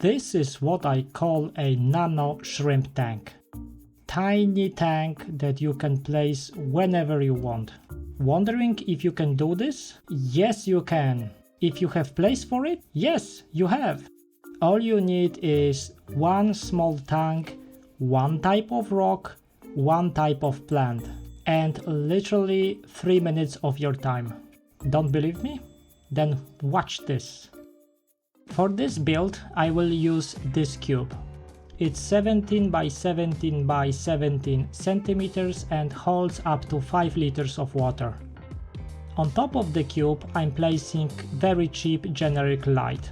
This is what I call a nano shrimp tank. Tiny tank that you can place whenever you want. Wondering if you can do this? Yes, you can. If you have place for it? Yes, you have. All you need is one small tank, one type of rock, one type of plant, and literally 3 minutes of your time. Don't believe me? Then watch this. For this build, I will use this cube. It's 17 by 17 by 17 centimeters and holds up to 5 liters of water. On top of the cube, I'm placing very cheap generic light.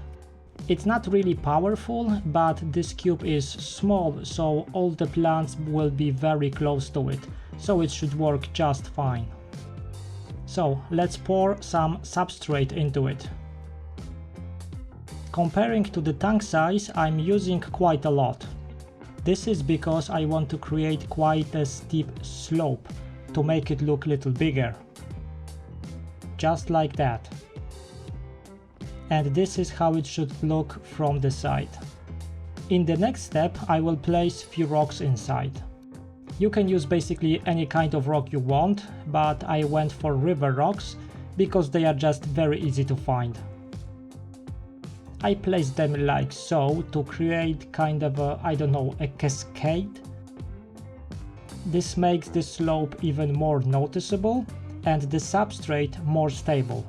It's not really powerful, but this cube is small, so all the plants will be very close to it, so it should work just fine. So let's pour some substrate into it. Comparing to the tank size, I'm using quite a lot. This is because I want to create quite a steep slope to make it look a little bigger. Just like that. And this is how it should look from the side. In the next step, I will place few rocks inside. You can use basically any kind of rock you want, but I went for river rocks because they are just very easy to find. I placed them like so to create kind of a, I don't know, a cascade. This makes the slope even more noticeable and the substrate more stable.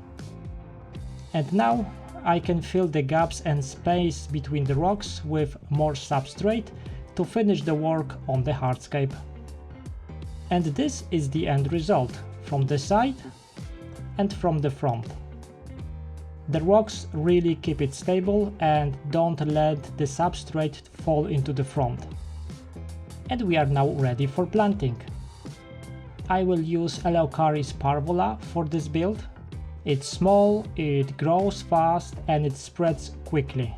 And now I can fill the gaps and space between the rocks with more substrate to finish the work on the hardscape. And this is the end result from the side and from the front. The rocks really keep it stable and don't let the substrate fall into the front. And we are now ready for planting. I will use Eleucharis parvula for this build. It's small, it grows fast and it spreads quickly.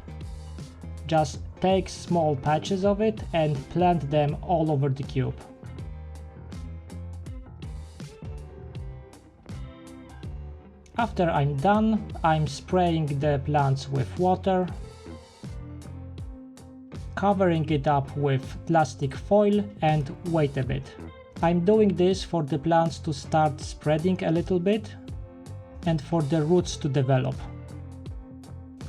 Just take small patches of it and plant them all over the cube. After I'm done, I'm spraying the plants with water, covering it up with plastic foil and wait a bit. I'm doing this for the plants to start spreading a little bit and for the roots to develop.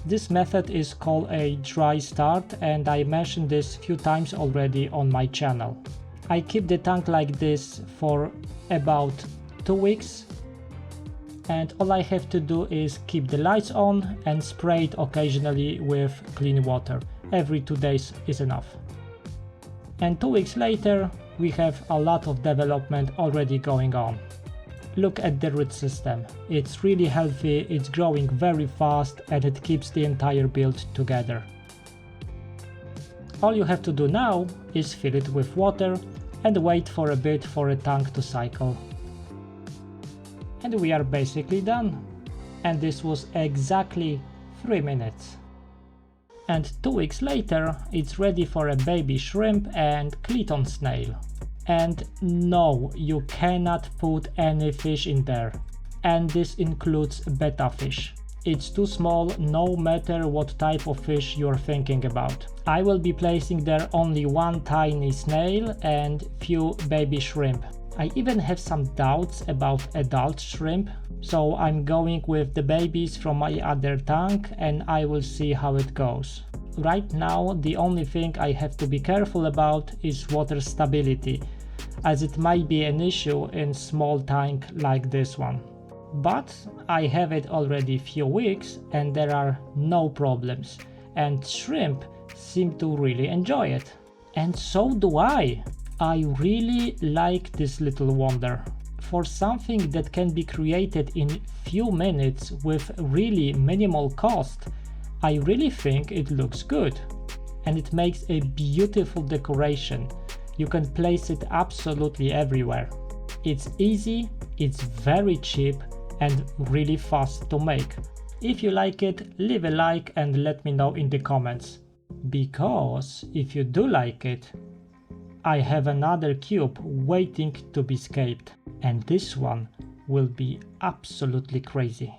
This method is called a dry start and I mentioned this few times already on my channel. I keep the tank like this for about 2 weeks. And all I have to do is keep the lights on and spray it occasionally with clean water. Every 2 days is enough. And 2 weeks later, we have a lot of development already going on. Look at the root system. It's really healthy, it's growing very fast and it keeps the entire build together. All you have to do now is fill it with water and wait for a bit for a tank to cycle. And we are basically done. And this was exactly 3 minutes. And 2 weeks later, it's ready for a baby shrimp and Cleton snail. And no, you cannot put any fish in there. And this includes betta fish. It's too small no matter what type of fish you're thinking about. I will be placing there only one tiny snail and few baby shrimp. I even have some doubts about adult shrimp, so I'm going with the babies from my other tank and I will see how it goes. Right now the only thing I have to be careful about is water stability, as it might be an issue in small tank like this one. But I have it already few weeks and there are no problems, and shrimp seem to really enjoy it. And so do I! I really like this little wonder. For something that can be created in few minutes with really minimal cost, I really think it looks good. And it makes a beautiful decoration. You can place it absolutely everywhere. It's easy, it's very cheap and really fast to make. If you like it, leave a like and let me know in the comments. Because if you do like it, I have another cube waiting to be scaped, and this one will be absolutely crazy.